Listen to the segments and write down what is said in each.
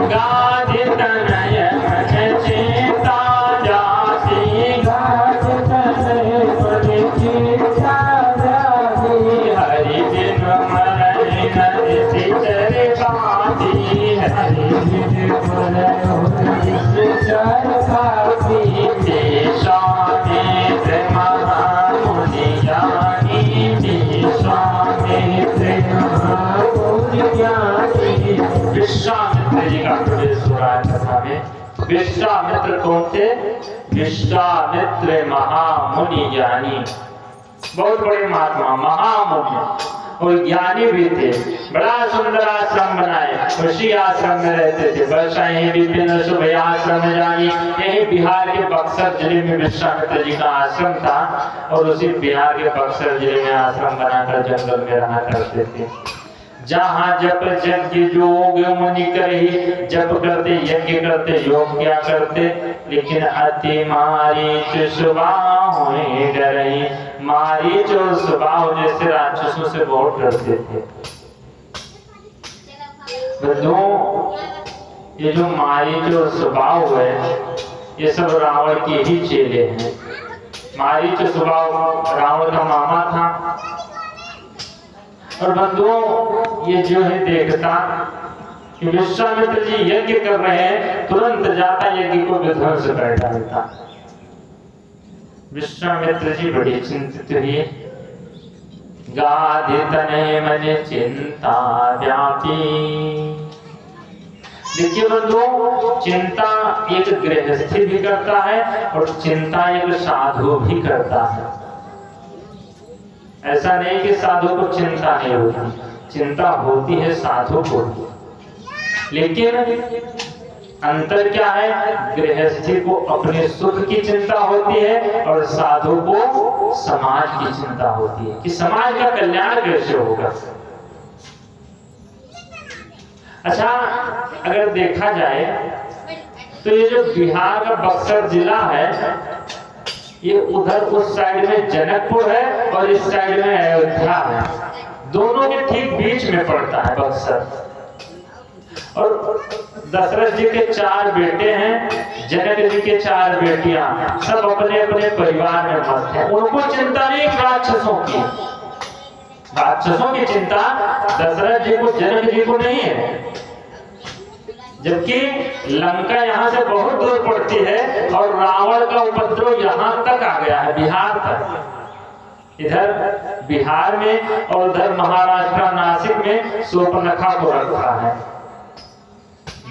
गाधि तनय मन चिंता जाती, गाधि तनय मन चिंता जाती, हरि बिन मरहि न निशिचर बाती, हरि बिन मरहि निशिचर बाती। विश्वामित्र महामुनि ज्ञानी, विश्वामित्र महामुनि ज्ञानी। विश्वामित्र जी का प्रवेश हो रहा है कथा में। विश्वामित्र कौन थे? विश्वामित्र महामुनि ज्ञानी, बहुत बड़े महात्मा, महामुनि और ज्ञानी भी थे। बड़ा सुंदर आश्रम बनाए, उसी आश्रम में रहते थे। वर्षा यही विभिन्न शुभ आश्रम जानी। यही बिहार के बक्सर जिले में विश्वामित्र जी का आश्रम था और उसी बिहार के बक्सर जिले में आश्रम बनाकर जंगल में रहा करते थे। जहाँ जप यज्ञ योग मुनि करही, जप करते यज्ञ करते योग क्या करते, लेकिन अति मारीच स्वभाव डरही। मारीच और स्वभाव जैसे राक्षसों से बहुत डरते थे। ये जो मारीच और स्वभाव है, ये सब रावण के ही चेले हैं। मारीच स्वभाव रावण का मामा था। और बंधुओं, ये जो है देखता कि विश्वामित्र जी यज्ञ कर रहे हैं, तुरंत जाता यज्ञ को विध्वंस कर डालता। विश्वामित्र जी बड़ी चिंतित हुए। गाधि तनय मन चिंता व्यापी। देखिए बंधुओं, चिंता एक गृहस्थी भी करता है और चिंता एक साधु भी करता है। ऐसा नहीं कि साधु को चिंता नहीं होती, चिंता होती है साधु को। लेकिन अंतर क्या है? गृहस्थी को अपने सुख की चिंता होती है और साधु को समाज की चिंता होती है कि समाज का कल्याण कैसे होगा। अच्छा, अगर देखा जाए तो ये जो बिहार का बक्सर जिला है, ये उधर उस साइड में जनकपुर है और इस साइड में अयोध्या है। दोनों के ठीक बीच में पड़ता है बक्सर। और दशरथ जी के 4 बेटे हैं, जनक जी के 4 बेटियां, सब अपने अपने परिवार में मस्त हैं। उनको चिंता नहीं राक्षसों की। राक्षसों की चिंता दशरथ जी को, जनक जी को नहीं है। जबकि लंका यहाँ से बहुत दूर पड़ती है और रावण का उपद्रव यहाँ तक आ गया है, बिहार तक। इधर बिहार में और उधर महाराष्ट्र नासिक में शूर्पणखा को रखा है।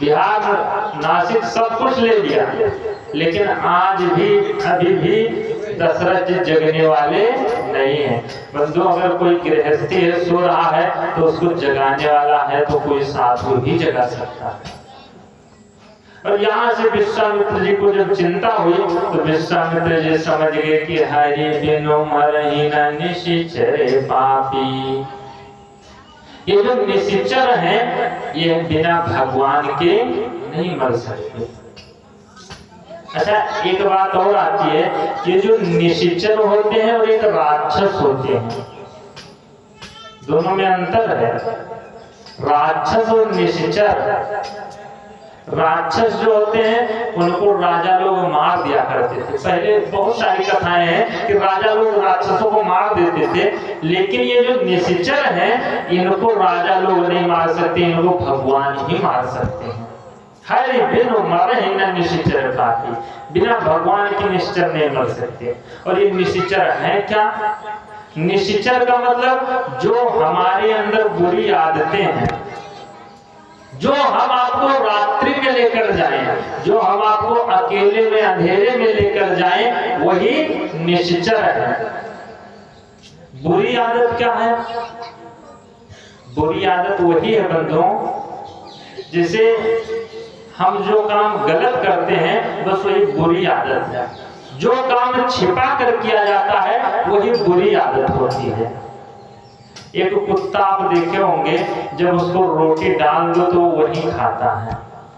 बिहार नासिक सब कुछ ले लिया, लेकिन आज भी अभी भी दशरथ जी जगने वाले नहीं है। बंधु, अगर कोई गृहस्थी है, सो रहा है, तो उसको जगाने वाला है तो कोई साधु भी जगा सकता है। और यहाँ से विश्वामित्र जी को जब चिंता हुई तो विश्वामित्र जी समझ गए कि हरि बिनु मरहि न निशिचर पापी। ये जो निशिचर हैं, ये बिना भगवान के नहीं मर सकते। अच्छा, एक बात और आती है, ये जो निशिचर होते हैं और एक राक्षस होते हैं, दोनों में अंतर है। राक्षस और निशिचर, राक्षस जो होते हैं उनको राजा लोग मार दिया करते थे। पहले बहुत सारी कथाएं हैं कि राजा लोग राक्षसों को मार देते थे, लेकिन ये जो निशिचर हैं, इनको राजा लोग नहीं मार सकते, इनको भगवान ही मार सकते हैं। हरि बिनु मरहि न निशिचर पापी, बिना भगवान के निश्चर नहीं मर सकते। और ये निशिचर है क्या? निशिचर का मतलब जो हमारे अंदर बुरी आदतें हैं, जो हम आपको रात्रि में लेकर जाएं, जो हम आपको अकेले में अंधेरे में लेकर जाएं, वही निशिचर है। बुरी आदत क्या है? बुरी आदत वही है बंधुओं, जिसे हम जो काम गलत करते हैं बस वही बुरी आदत है। जो काम छिपा कर किया जाता है वही बुरी आदत होती है। एक कुत्ता आप देखे होंगे, जब उसको रोटी डाल दो तो वही खाता है।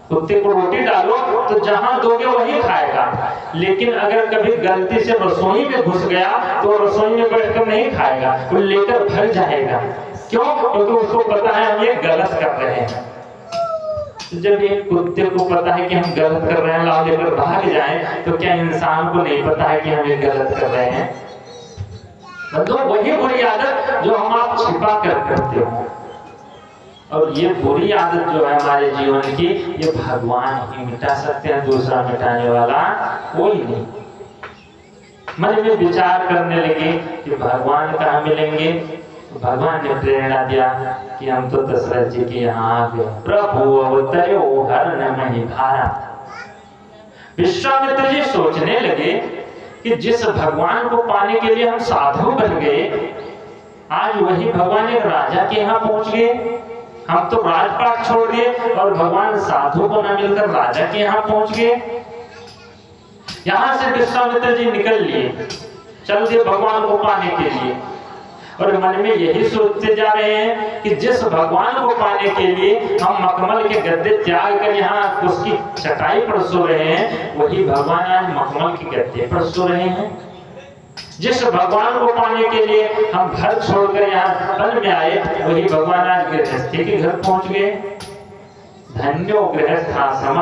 कुत्ते को रोटी डालो तो जहां दोगे वही खाएगा, लेकिन अगर कभी गलती से रसोई में घुस गया तो रसोई में बैठकर नहीं खाएगा, वो लेकर भाग जाएगा। क्यों? क्योंकि उसको पता है हम ये गलत कर रहे हैं। तो जब एक कुत्ते को पता है कि हम गलत कर रहे हैं, लाओ लेकर भाग जाएं, तो क्या इंसान को नहीं पता है कि हम ये गलत कर रहे हैं? तो वही बुरी आदत जो हम आप छिपा कर करते हो, और ये बुरी आदत जो है हमारे जीवन की, ये भगवान ही मिटा सकते हैं, दूसरा मिटाने वाला कोई नहीं। मन में विचार करने लगे कि भगवान कहाँ मिलेंगे, तो भगवान ने प्रेरणा दिया कि हम तो दशरथ जी के यहाँ आ गए। प्रभु अवतरो हर नहीं भारा। विश्वामित्र जी सोचने लगे कि जिस भगवान को पाने के लिए हम साधु बन गए, आज वही भगवान एक राजा के यहाँ पहुंच गए। हम तो राजपाट छोड़ दिए और भगवान साधु को न मिलकर राजा के यहाँ पहुंच गए। यहाँ से विश्वामित्र जी निकल लिए, चल दिए भगवान को पाने के लिए, और मन में यही सोचते जा रहे हैं कि जिस भगवान को पाने के लिए हम मखमल के गद्दे त्याग कर यहाँ उसकी चटाई पर सो रहे हैं, वही भगवान आज मखमल के गद्दे पर सो रहे हैं। जिस भगवान को पाने के लिए हम घर छोड़कर यहाँ वन में आए, वही भगवान आज गृहस्थी के घर पहुंच गए। धन्यो गृहस्थाश्रम,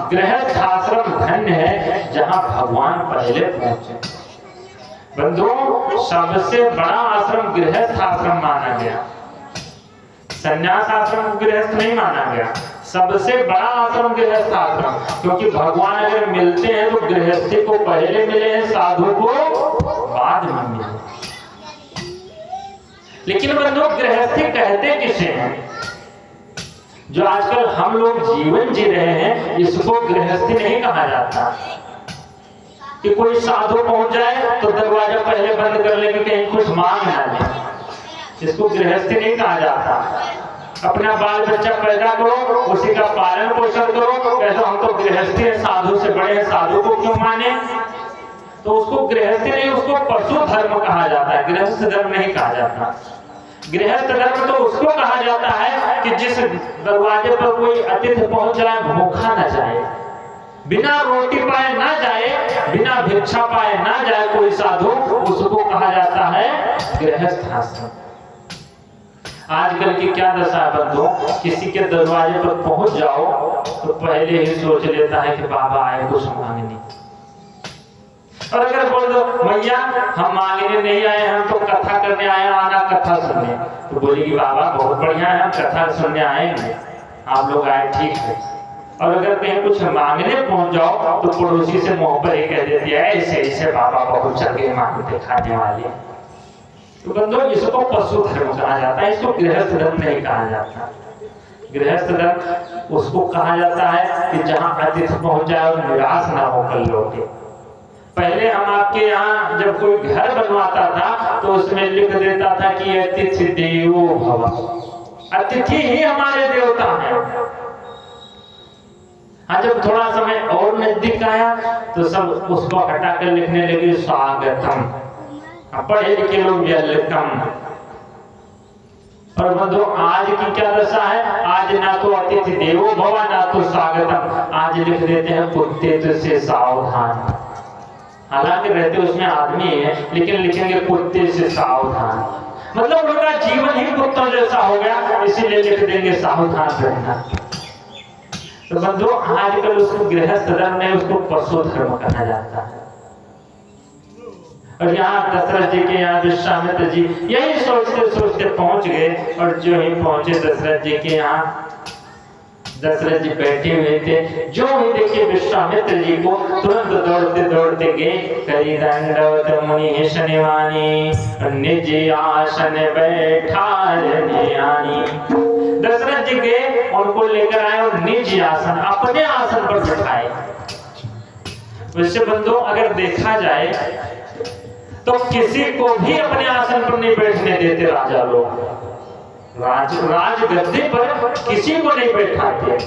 गृहस्थाश्रम धन्य है जहाँ भगवान पहले पहुंचे। बंधुओं, सबसे बड़ा आश्रम गृहस्थ आश्रम माना गया, संन्यास आश्रम को गृहस्थ नहीं माना गया। सबसे बड़ा आश्रम गृहस्थ आश्रम, क्योंकि भगवान अगर मिलते हैं तो गृहस्थी को पहले मिले हैं, साधु को बाद में मिले। लेकिन बंधुओं, गृहस्थी कहते किसे हैं? जो आजकल हम लोग जीवन जी रहे हैं, इसको गृहस्थी नहीं कहा जाता। कि कोई साधु पहुंच जाए तो दरवाजा पहले बंद कर ले कि कहीं कुछ मांग ना ले, इसको गृहस्थी नहीं कहा जाता। अपना बाल बच्चा पैदा करो, उसी का पालन पोषण करो, कहते हम तो गृहस्थी है, साधु से बड़े हैं, साधु को क्यों माने? तो उसको गृहस्थी नहीं, उसको पशु धर्म कहा जाता है, गृहस्थ धर्म नहीं कहा जाता। गृहस्थ धर्म तो उसको कहा जाता है कि जिस दरवाजे पर कोई अतिथि पहुंच जाए, भूखा न जाए, बिना रोटी पाए ना जाए, बिना भिक्षा पाए ना जाए कोई साधु, उसको कहा जाता है गृहस्थ आश्रम। आजकल की क्या दशा है बंधुओं, किसी के दरवाजे पर पहुंच जाओ तो पहले ही सोच लेता है कि बाबा आए कुछ मांगने, और अगर बोल दो मैया हम मांगने नहीं आए, हम तो कथा करने आए, आना कथा सुनने, तो बोलेगी बाबा बहुत बढ़िया है, हम कथा सुनने आए हैं, आप लोग आए ठीक है। और अगर कहीं कुछ मांगने पहुंच जाओ तो पड़ोसी से मुंह पर ही कह देती है ऐसे ऐसे बाबा बहुत चल गए मांगते खाने वाले। तो बंधुओं, इसको पशु धर्म कहा जाता है, इसको गृहस्थ धर्म नहीं कहा जाता। गृहस्थ धर्म उसको कहा जाता है कि जहाँ अतिथि पहुंच जाए और निराश ना होकर लौटे। पहले हम आपके यहाँ जब कोई घर बनवाता था तो उसमें लिख देता था कि अतिथि देवो भव, अतिथि ही हमारे देवता हैं। हाँ, जब थोड़ा समय और नजदीक आया तो सब उसको हटाकर लिखने लगे स्वागतम, पढ़े लिखे लोग वेलकम। और बंधुओं, आज की क्या दशा है, आज ना तो अतिथि देवो भव ना तो स्वागतम, आज लिख देते हैं कुत्ते से सावधान। हालांकि रहते उसमें आदमी है, लेकिन लिखेंगे कुत्ते से सावधान, मतलब उनका जीवन ही कुत्तों जैसा हो गया, इसीलिए लिख देंगे सावधान रहना। तो बंधुओं, आजकल उसको गृहस्थ धर्म नहीं, उसको पशु धर्म कहा जाता है। और यहाँ दशरथ जी के यहाँ विश्वामित्र जी यही सोचते सोचते पहुंच गए, और जो ही पहुंचे दशरथ जी के यहाँ, दशरथ जी बैठे हुए थे, जो ही देखे विश्वामित्र जी को तुरंत दौड़ते दौड़ते गए, करी दंडवत मुनि शनिवानी, निज आसन बैठानी। दशरथ जी गए, उनको लेकर आए और निज आसन, अपने आसन पर बैठाए। वैसे बंधुओं, अगर देखा जाए तो किसी को भी अपने आसन पर नहीं बैठने देते राजा लोग, राज गद्दे पर किसी को नहीं बैठाते।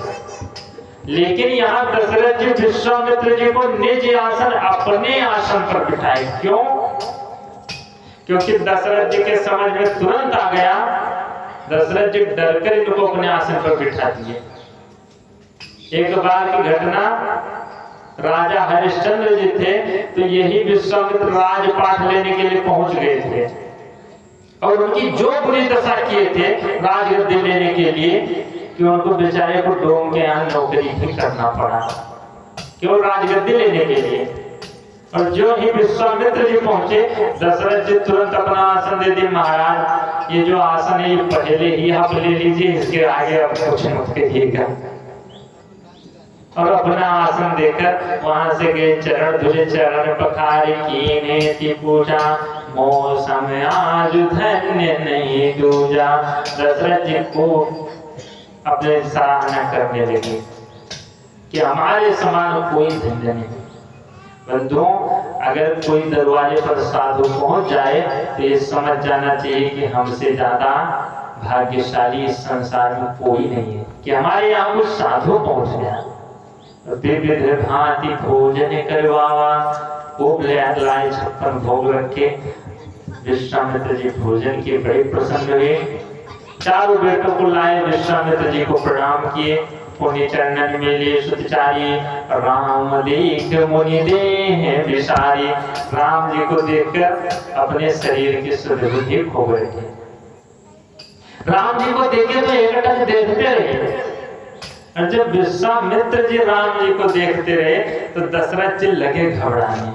लेकिन यहाँ दशरथ जी विश्वामित्र जी को निज आसन, अपने आसन पर बिठाए। क्यों? क्योंकि दशरथ जी के समझ में तुरंत आ गया, दशरथ जी डरकर इनको अपने आसन पर बिठा दिए। एक बार की घटना, राजा हरिश्चंद्र जी थे तो यही विश्वामित्र राजपाट लेने के लिए पहुंच गए थे, और उनकी जो बुरी दशा किए थे राजगद्दी लेने के लिए, कि उनको बेचारे को डोम के यहाँ नौकरी भी करना पड़ा केवल राजगद्दी लेने के लिए। और जो ही विश्वामित्र जी पहुंचे, दशरथ जी तुरंत अपना आसन दे दिए। महाराज ये जो आसन है ये पहले ही आप ले लीजिए, इसके आगे अब कुछ मत कहिएगा। और अपना आसन देकर वहां से गए, चरण धुले, चरण पखारे, कीने ती पूजा, मौसम आज धन्य नहीं दूजा। दशरथ जी को अपने सराहना करने लगे कि हमारे समान कोई धन्य नहीं। बंधुओं, अगर कोई दरवाजे पर साधु पहुंच जाए तो ये समझ जाना चाहिए कि हमसे ज्यादा भाग्यशाली इस संसार में कोई नहीं है कि हमारे यहाँ कुछ साधु पहुंच गया। विविध भांति भोजन करवावा, खूब लाए 56 भोग रखे। विश्वामित्र जी भोजन किए, बड़े प्रसन्न हुए। चारों बेटों को लाए, विश्वामित्र जी को प्रणाम किए, पुण्य चरणन में लिए सुतचारी। राम देख मुनि देह विसारी, राम जी को देखकर अपने शरीर की सुधबुद्धि खो बैठे। राम जी को देखे तो एकटक देखते रहे। और जब विश्वामित्र जी राम जी को देखते रहे तो दशरथ जी लगे घबराने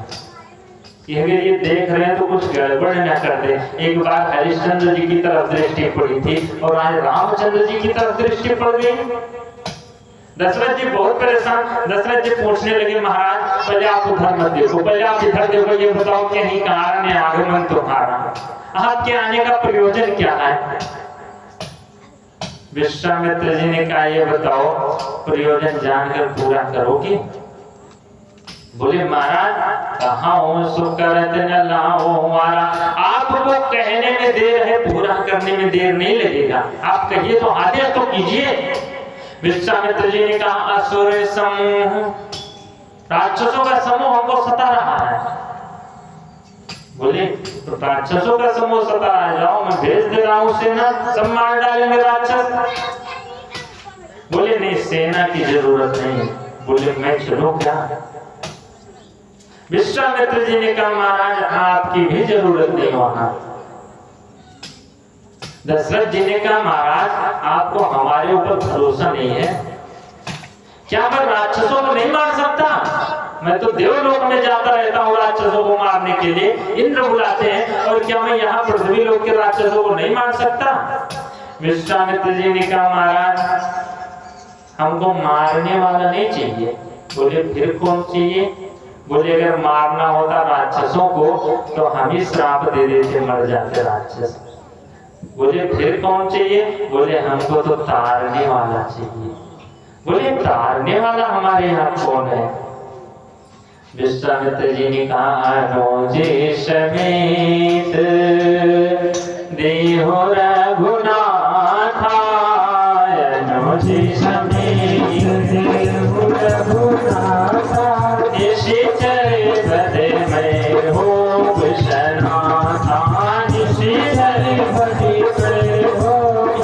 कि अगर ये देख रहे हैं तो कुछ गड़बड़ न कर दे। एक बार हरिश्चंद्र जी की तरफ दृष्टि पड़ी थी और आज रामचंद्र जी की तरफ दृष्टि पड़ गई। दशरथ जी बहुत परेशान। दशरथ जी पूछने लगे, महाराज पहले आप उधर मत देखो, पहले आप इधर देखो, ये बताओ कहीं कारण है आगमन तुम्हारा, आपके आने का प्रयोजन क्या है। विश्वामित्र जी ने कहा, ये बताओ प्रयोजन जानकर पूरा करोगे। बोले, महाराज कहाँ हो सो करत न लाओ हमारा, आपको कहने में देर है, पूरा करने में देर नहीं लगेगा। आप कहिए तो आदेश तो कीजिए। विश्वामित्र जी ने कहा, असुर समूह, राक्षसों का समूह हमको सता रहा है। बोले, तो राक्षसों का समूह सता रहा, जाओ मैं भेज दे रहा हूँ सेना, सब मार डालेंगे राक्षस। बोले, नहीं सेना की जरूरत नहीं। बोले, मैं चलूं क्या। विश्वामित्र जी ने कहा, महाराज आपकी भी जरूरत नहीं वहां। दशरथ जी ने कहा, महाराज आपको हमारे ऊपर भरोसा नहीं है क्या, मैं राक्षसों को नहीं मार सकता। मैं तो देवलोक में जाता रहता हूँ राक्षसों को मारने के लिए, इंद्र बुलाते हैं, और क्या मैं यहाँ पृथ्वी लोक के राक्षसों को नहीं मार सकता। विश्वामित्र जी ने कहा, महाराज हमको मारने वाला नहीं चाहिए। बोले, फिर कौन चाहिए। बोले, अगर मारना होता राक्षसों को तो हम ही श्राप दे देते, मर जाते राक्षस। बोले, फिर कौन चाहिए। बोले, हमको तो तारने वाला चाहिए। बोले, तारने वाला हमारे यहाँ कौन है। विश्वामित्र जी ने कहा, अनुजे समेत देहो रघुनाथा, अनुजे समेत देहो रघुनाथा, निश्चय बदे मैं हो विश्वनाथा, निश्चय बदे मैं हो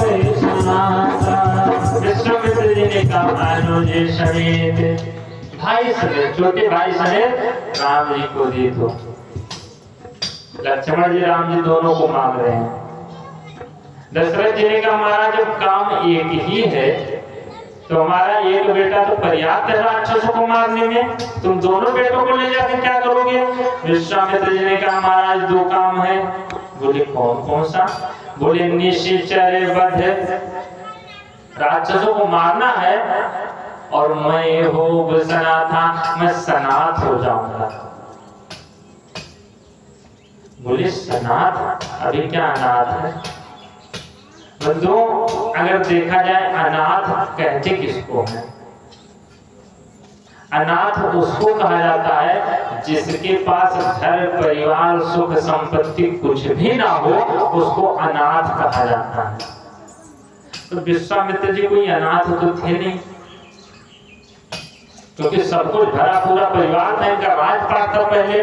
विश्वनाथा। विश्वामित्र जी ने कहा, अनुजे समेत, भाई समेत, छोटे भाई समेत राम जी को दे दो। लक्ष्मण जी राम जी दोनों को मांग रहे हैं। दशरथ जी ने कहा, महाराज जब काम एक ही है तो हमारा एक बेटा तो पर्याप्त है राक्षसों को मारने में, तुम दोनों बेटों को ले जाकर क्या करोगे। विश्वामित्र जी ने कहा, महाराज दो काम है। बोले, कौन कौन सा। बोले, निश्चय वध, राक्षसों को मारना है, और मैं हो सनाथा, मैं सनाथ हो जाऊंगा। बोले, सनाथ, अभी क्या अनाथ है। बंधुओं, अगर देखा जाए अनाथ कहते किसको है। अनाथ उसको कहा जाता है जिसके पास घर परिवार सुख संपत्ति कुछ भी ना हो, उसको अनाथ कहा जाता है। तो विश्वामित्र जी कोई अनाथ तो थे नहीं, क्योंकि सब कुछ भरा पूरा परिवार था, इनका राजपाट था पहले।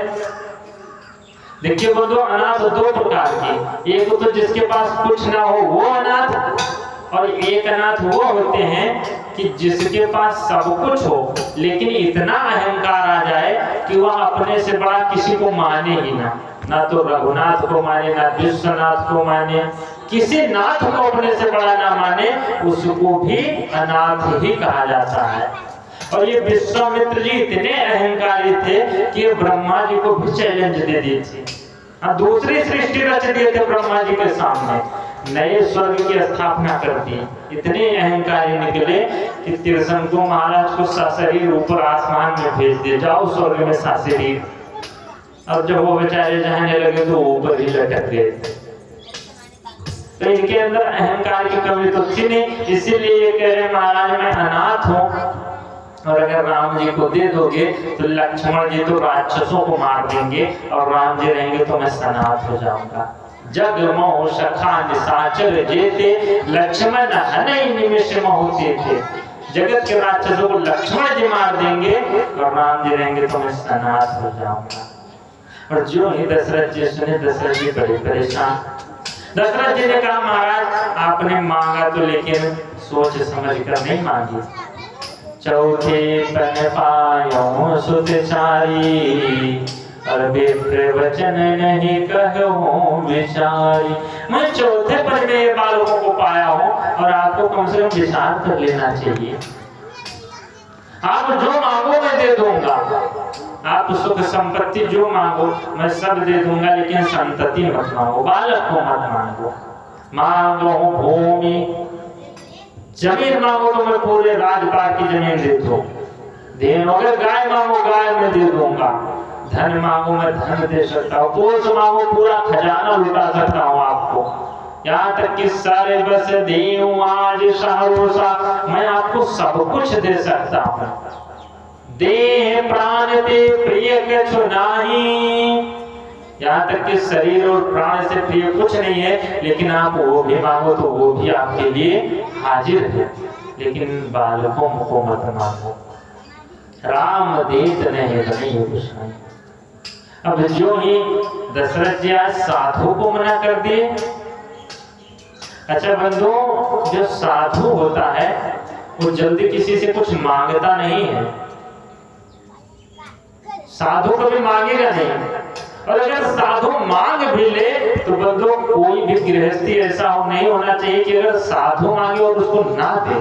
देखिए बंधु, अनाथ दो प्रकार के, एक तो जिसके पास कुछ ना हो वो अनाथ, और एक अनाथ वो होते हैं कि जिसके पास सब कुछ हो लेकिन इतना अहंकार आ जाए कि वह अपने से बड़ा किसी को माने ही ना तो रघुनाथ को माने, ना विश्वनाथ को माने, किसी नाथ को अपने से बड़ा ना माने उसको भी अनाथ ही कहा जाता है। और ये विश्वामित्र जी इतने अहंकारी थे कि ब्रह्मा जी को भी चैलेंज दे दिए थे। दूसरी सृष्टि रच दिए थे ब्रह्मा जी के सामने, नए स्वर्ग की स्थापना कर दी। इतने अहंकारी निकले कि त्रिशंकु महाराज को सशरीर ऊपर आसमान में भेज दिए, जाओ स्वर्ग में सशरीर। अब जब वो बेचारे जाने लगे तो ऊपर ही लटक गए। तो इनके अंदर अहंकार की कमी तो थी नहीं, इसीलिए ये कह रहे महाराज मैं अनाथ हूँ, और अगर राम जी को दे दोगे तो लक्ष्मण जी तो राक्षसों को मार देंगे और राम जी रहेंगे तो मैं सनाथ हो जाऊंगा। जग मोह सखा निशाचर जेते लक्ष्मण हनई निमिष होते थे। जगत के राक्षसों को लक्ष्मण जी मार देंगे और राम जी रहेंगे तो मैं सनाथ हो जाऊंगा। और जो ही दशरथ जी सुने, दशरथ जी बड़े परेशान। दशरथ जी ने कहा महाराज आपने मांगा तो लेकिन सोच समझ कर नहीं मांगी। चौथे पन पायो सुत चारी और विप्र वचन नहीं कहूं विचारी। मैं चौथे पन में ये बालकों को पाया हूं और आपको कम से कम विचार कर लेना चाहिए। आप जो मांगो मैं दे दूंगा, आप सुख संपत्ति जो मांगो मैं सब दे दूंगा, लेकिन संतति मत मांगो, बालक को मत मांगो। मांगो भूमि जमीन मांगो तो मैं पूरे राजपाट की जमीन दे दूं, देन अगर गाय मांगो गाय मैं दे दूंगा, धन मांगो मैं धन दे सकता हूँ, पोष मांगो पूरा खजाना लुटा सकता हूँ आपको, यहाँ तक कि सारे बस देऊं आज सहरोसा, मैं आपको सब कुछ दे सकता हूँ। देह प्राण दे प्रिय कछु नाही, यहाँ तक कि शरीर और प्राण से प्रिय कुछ नहीं है, लेकिन आप वो भी मांगो तो वो भी आपके लिए हाजिर है, लेकिन बालकों को मत मांगो। राम देत नहीं बनी कृष्ण। अब जो ही दशरथ जी आज साधु को मना कर दिए। अच्छा बंधु, जो साधु होता है वो जल्दी किसी से कुछ मांगता नहीं है, साधु कभी मांगेगा नहीं। और अगर साधु मांग भी ले तो बंधु कोई भी गृहस्थी ऐसा नहीं होना चाहिए कि अगर साधु मांगे और उसको ना दे।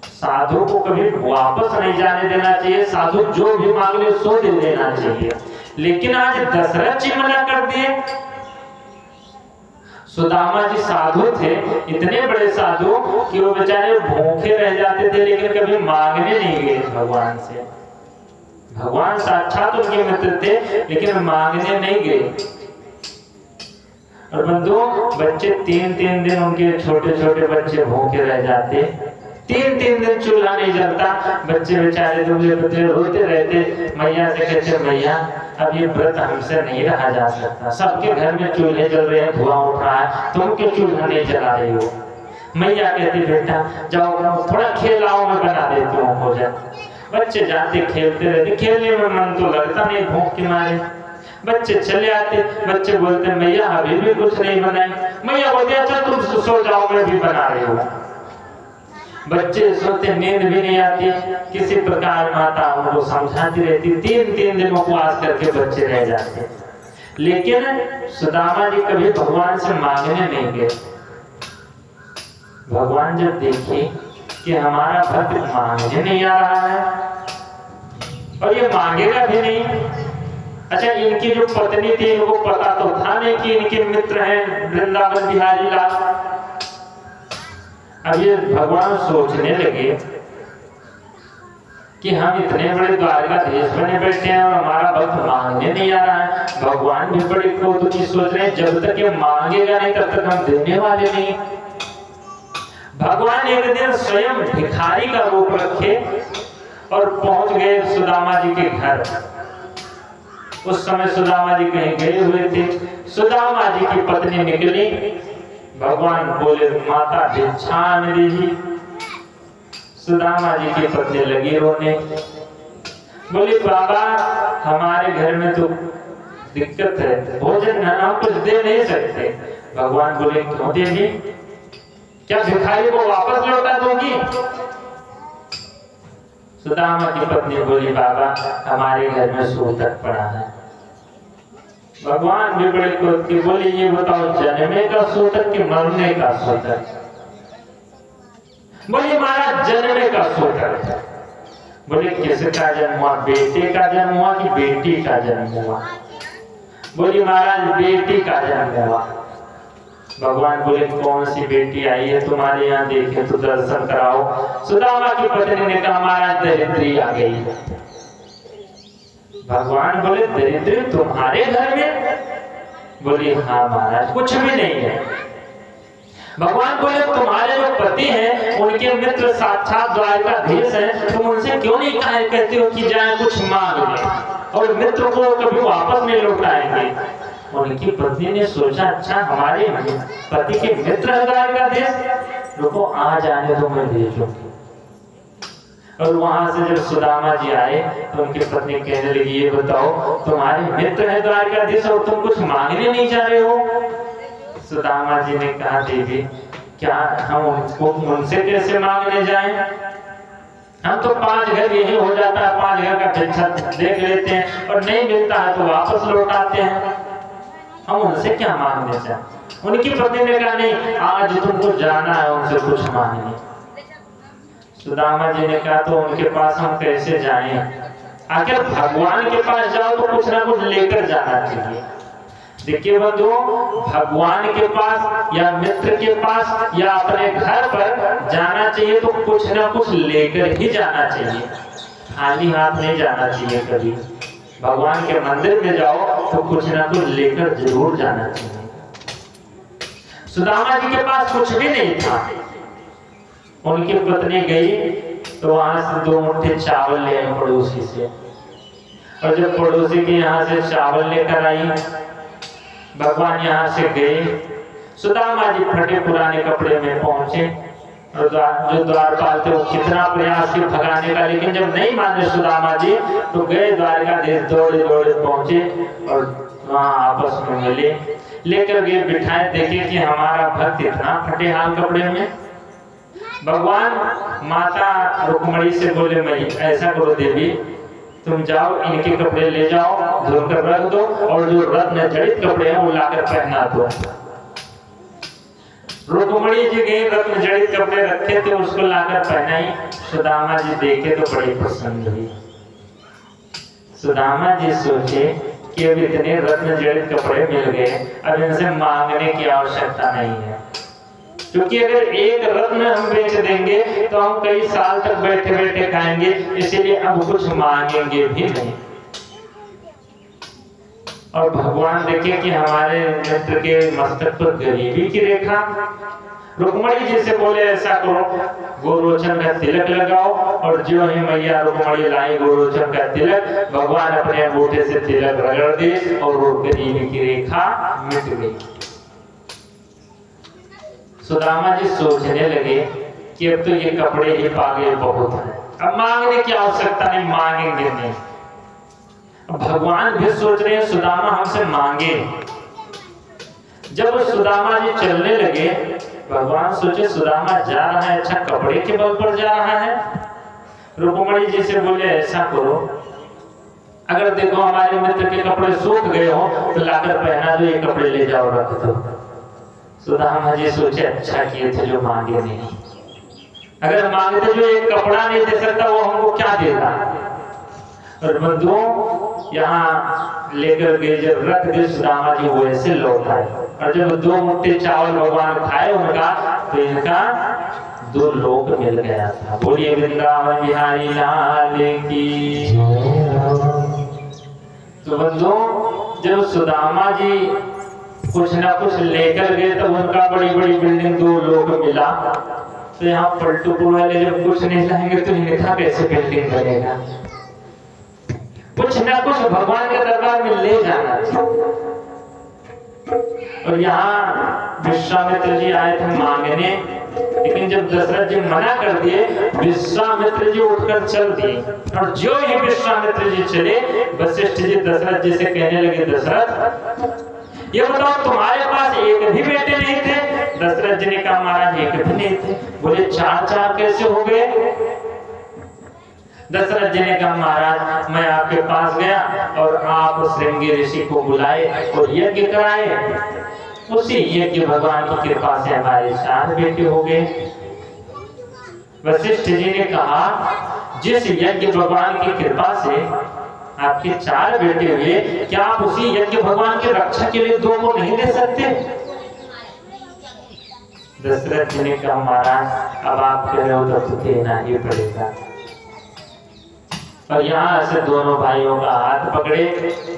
साधु को कभी वापस नहीं जाने देना चाहिए, साधु जो भी मांग ले सो दे देना चाहिए। लेकिन आज दशरथ जी मना कर दिए। सुदामा जी साधु थे, इतने बड़े साधु कि वो बेचारे भूखे रह जाते थे, लेकिन कभी मांगने नहीं गए भगवान से। भगवान साक्षात उनके मित्र थे, लेकिन मांगने नहीं गए। और बंधु बच्चे 3-3 दिन उनके छोटे छोटे बच्चे भूखे रह जाते, 3-3 दिन चूल्हा नहीं जलता, बच्चे बेचारे दुबले पतले रोते रहते। मैया से कहते मैया अब ये व्रत हमसे नहीं रहा जा सकता, सबके घर में चूल्हे जल रहे हैं, धुआं उठ रहा है, तुम क्यों चूल्हा नहीं जला रही हो। मैया कहती बेटा जाओ थोड़ा खेल आओ, मैं बना देती हूँ भोजन। बच्चे जाते खेलते रहते, खेलने में मन तो लगता नहीं भूख के मारे। बच्चे चले आते, बच्चे बोलते मैया अभी भी कुछ नहीं बनाए। मैया बोलती अच्छा तुम सो जाओ मैं भी बना रही हूँ। बच्चे सोते, नींद भी नहीं आती, किसी प्रकार माता उनको समझाती रहती। 3-3 दिन उपवास करके बच्चे रह जाते। लेकिन सुदामा जी कभी भगवान से मांगने नहीं गए। भगवान जब देखे कि हमारा भक्त मांगने नहीं आ रहा है और ये मांगेगा भी नहीं। अच्छा इनकी जो पत्नी थी इनको पता तो था नहीं कि इनके मित्र हैं वृंदावन बिहारी लाल। अब ये भगवान सोचने लगे कि हम इतने बड़े द्वारकाधीश बने बैठे हैं और हमारा भक्त मांगने नहीं आ रहा है। भगवान भी बड़े कौतुकी सोच रहे हैं, जब तक ये मांगेगा नहीं तब तक हम देने वाले नहीं। भगवान एक दिन स्वयं भिखारी का रूप रखे और पहुंच गए सुदामा जी के घर। उस समय सुदामा जी कहीं गए हुए थे। सुदामा जी की पत्नी निकली, भगवान बोले माता भिक्षान दीजिए। सुदामा जी की पत्नी लगी रोने, बोली बाबा हमारे घर में तो दिक्कत है, भोजन हम कुछ दे नहीं सकते। भगवान बोले क्यों देगी, क्या भिखारी को वापस लौटा दोगी। सुदामा की पत्नी बोली बाबा हमारे घर में सूतक पड़ा है, भगवान भी बड़े क्रोध के बोले, ये बताओ जन्मे का सूतक कि मरने का सूतक? बोले महाराज जन्मे का सूतक। बोले किसका जन्म हुआ, बेटे का जन्म हुआ कि बेटी का जन्म हुआ? बोली महाराज बेटी का जन्म हुआ। भगवान बोले कौन सी बेटी आई है तुम्हारे यहाँ, देखे तो दर्शन कराओ। सुदामा की पत्नी ने कहा महाराज दरिद्री आ गई। भगवान बोले दरिद्री तुम्हारे घर में? बोली हाँ महाराज, कुछ भी नहीं है। भगवान बोले तुम्हारे जो पति हैं उनके मित्र साक्षात द्वारकाधीश हैं, तुम उनसे क्यों नहीं कहते हो कि जाए कुछ मांग ले, और मित्र को कभी वापस नहीं लौटाएंगे? उनकी पत्नी ने सोचा अच्छा हमारे पति के मित्र है द्वारकाधीश, रुको आ जाने दो मैं भेजूंगी। और वहां से जब सुदामा जी आए तो उनकी पत्नी कहने लगी, ये बताओ तुम्हारे मित्र है द्वारकाधीश और तुम कुछ मांगने नहीं जा रहे हो? सुदामा जी ने कहा देवी क्या हम उनसे कैसे मांगने जाएं? हम तो 5 घर यही हो जाता है, 5 घर का भिक्षा देख लेते हैं और नहीं मिलता है तो वापस लौटाते हैं, हम उनसे क्या मांगने जाएं? उनकी पत्नी ने कहा नहीं आज तुमको जाना है उनसे कुछ मांगने। सुदामा जी ने कहा तो उनके पास हम कैसे जाएं? आखिर भगवान के पास जाओ तो कुछ ना कुछ लेकर जाना चाहिए। देखिए बंधुओं, भगवान के पास या मित्र के पास या अपने घर पर जाना चाहिए तो कुछ ना कुछ लेकर ही जाना चाहिए, खाली हाथ नहीं जाना चाहिए कभी। भगवान के मंदिर में जाओ तो कुछ ना कुछ लेकर जरूर जाना चाहिए। सुदामा जी के पास कुछ भी नहीं था। उनकी पत्नी गई तो वहां से 2 मुट्ठी चावल ले आई पड़ोसी से, और जब पड़ोसी के यहाँ से चावल लेकर आई, भगवान यहाँ से गए, सुदामा जी फटे पुराने कपड़े में पहुंचे, और जो द्वारपाल थे वो कितना प्रयास किया भगाने का, लेकिन जब नहीं माने सुदामा जी तो गए द्वारकाधीश दौड़े दौड़े पहुंचे और वहां आपस में मिले, लेकर गए बिठाए, देखे कि हमारा भक्त इतना फटे हाल कपड़े में। भगवान माता रुक्मणी से बोले मैं ऐसा करो देवी तुम जाओ इनके कपड़े ले जाओ धोकर रख दो, और जो रत्न जड़ित कपड़े हैं वो लाकर पहना दो। रुक्मणी जी गई, रत्न जड़ित कपड़े रखे थे उसको लाकर पहनाई। सुदामा जी देखे तो बड़ी पसंद हुई। सुदामा जी सोचे कि अब इतने रत्न जड़ित कपड़े मिल गए, अब इनसे मांगने की आवश्यकता नहीं है, क्योंकि अगर एक रत्न हम बेच देंगे तो हम कई साल तक बैठे बैठे खाएंगे, इसीलिए अब कुछ मांगेंगे भी नहीं। और भगवान देखे कि हमारे मित्र के मस्तक पर गरीबी की रेखा। रुक्मणी जी से बोले ऐसा करो गोरोचन का तिलक लगाओ, और जो ही मैया रुक्मणी लाई गोरोचन का तिलक, भगवान अपने अंगूठे से तिलक रगड़ दे और वो गरीबी की रेखा मिट गई। सुदामा जी सोचने लगे कि अब तो ये कपड़े ही पागे बहुत हैं, अब मांगने की आवश्यकता नहीं, मांगेंगे नहीं। भगवान भी सोच रहे हैं सुदामा हमसे मांगे। जब सुदामा जी चलने लगे, भगवान सोचे सुदामा जा रहा है, अच्छा कपड़े के बल पर जा रहा है। रुक्मणी जी से बोले ऐसा करो अगर देखो हमारे मित्र के कपड़े सूख गए हो तो लाकर पहना दो, ये कपड़े ले जाओ रख दो। सुदामा जी सोचे अच्छा किए थे जो मांगे नहीं, अगर मांगते जो एक कपड़ा नहीं दे सकता वो हमको क्या देता। और बंधुओं यहाँ लेकर गए, जब रख दे सुदामा जी वैसे लौट आए, और जब 2 मुट्ठी चावल भगवान खाए उनका तो इनका 2 लोक मिल गया था। बोलिए वृंदावन बिहारी लाल की। तो बंधुओं जब सुदामा जी कुछ ना कुछ लेकर गए तो उनका बड़ी बड़ी बिल्डिंग 2 लोक मिला। तो यहाँ पलटूपुर वाले जब कुछ नहीं लाएंगे तो इनका कैसे बिल्डिंग बनेगा। कुछ ना कुछ भगवान के दरबार में ले जाना चाहिए। और यहाँ विश्वामित्र जी आए थे मांगने, लेकिन जब दशरथ जी मना कर दिए, विश्वामित्र जी उठकर चल दिए। और जो ही विश्वामित्र जी चले, वशिष्ठ जी दशरथ जी से कहने लगे दशरथ ये बताओ तुम्हारे पास एक भी बेटे नहीं थे? दशरथ जी ने कहा महाराज एक भी नहीं थे। बोले 4 कैसे हो गए? दशरथ जी ने कहा महाराज मैं आपके पास गया और आप श्रृंगी ऋषि को बुलाए और यज्ञ कराए, उसी यज्ञ भगवान की कृपा से हमारे 4 बेटे हो गए। वशिष्ठ जी ने कहा जिस यज्ञ भगवान की कृपा से आपके 4 बेटे हुए, क्या आप उसी यज्ञ भगवान के रक्षा के लिए 2 को नहीं दे सकते? दशरथ जी ने कहा महाराज अब आप कह रहे हो तो देना ही पड़ेगा। और यहाँ से दोनों भाइयों का हाथ पकड़े,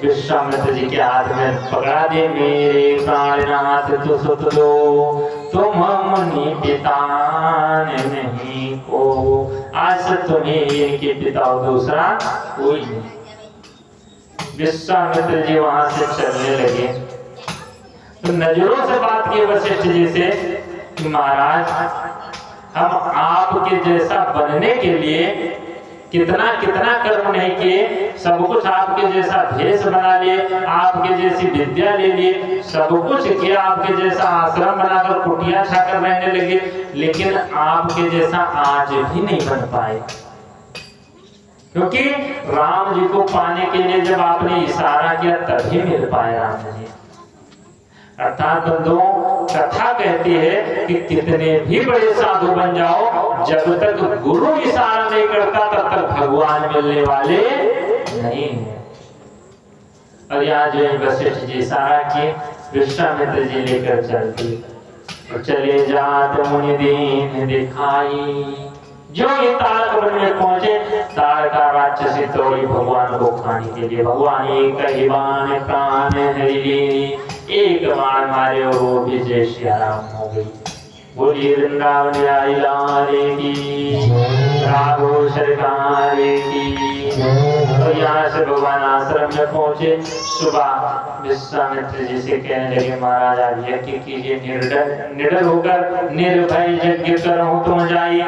विश्वामित्र जी के हाथ में पकड़ा दे, मेरे प्राणनाथ तो सुत लो, तुम मुनि पिता नहीं को, आज से तुम्हें इनके पिता और दूसरा कोई नहीं। विश्वामित्र जी वहां से चलने लगे तो नजरों से बात की वशिष्ठ जी से कि महाराज हम आपके जैसा बनने के लिए कितना कितना कर्म नहीं किए, सब कुछ आपके जैसा भेष बना लिए, आपके जैसी विद्या ले लिए, सब कुछ किया, आपके जैसा आश्रम बनाकर कुटिया छाकर रहने लगे, लेकिन आपके जैसा आज भी नहीं बन पाए। क्योंकि राम जी को पाने के लिए जब आपने इशारा किया तभी मिल पाए राम जी। अर्थात बंधुओं कथा कहती है कि कितने भी बड़े साधु बन जाओ, जब तक गुरु इशारा नहीं करता तब तक भगवान मिलने वाले नहीं है। और यहाँ जो वशिष्ठ जी इशारा किए, विश्वामित्र जी लेकर चलती और चले जात मुनि दीन दिखाई। जो ये तारक वन में पहुंचे, तारका राक्षसी तोड़ी भगवान को खाने के लिए, भगवान एक ही बाण प्राण हरि, एक बाण मारे और वो भी जय श्री राम हो गई। बोलिए वृंदावन आई लाले की, राघो सरकार की। तो यहाँ से भगवान आश्रम में पहुंचे। सुबह विश्वामित्र जी से कहने लगे महाराज आज यज्ञ कीजिए, निडर होकर निर्भय यज्ञ करो तुम जाइए।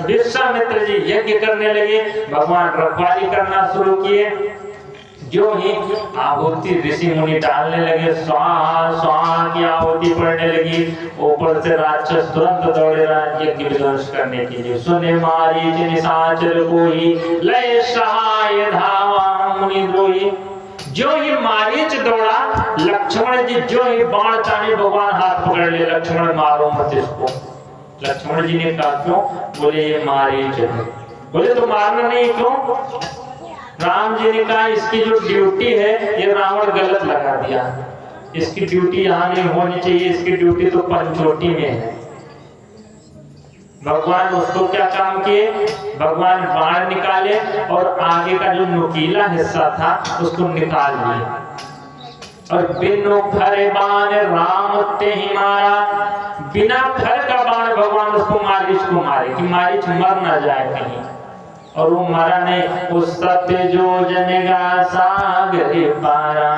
विश्वामित्र जी यज्ञ करने लगे, भगवान रखवाली करना शुरू किए। जो ही आहुति ऋषि मुनि डालने लगे, स्वाहा स्वाहा की आहुति पड़ने लगी, ऊपर से राक्षस तुरंत दौड़े राज्य की विध्वंस करने के लिए। सुने मारीच निशाचर कोई, लय सहाय धावा मुनि द्रोही। जो ही मारीच दौड़ा, लक्ष्मण जी जो ही बाण ताने, भगवान हाथ पकड़ ले, लक्ष्मण मारो मत इसको। लक्ष्मण जी ने कहा क्यों? बोले ये मारीच है। बोले तो मारना नहीं क्यों? राम जी ने कहा इसकी जो ड्यूटी है ये रावण गलत लगा दिया, इसकी ड्यूटी यहाँ नहीं होनी चाहिए, इसकी ड्यूटी तो पंचवटी में है। भगवान उसको क्या काम किए? भगवान बाण निकाले और आगे का जो नुकीला हिस्सा था उसको निकाल लिए और बिनु फर बाण राम ते ही मारा। बिना फर का बाण भगवान उसको मारीच को मारे कि मारीच मर ना जाए कहीं, और वो मरा नहीं। उस सत्य योजन का सागर पारा,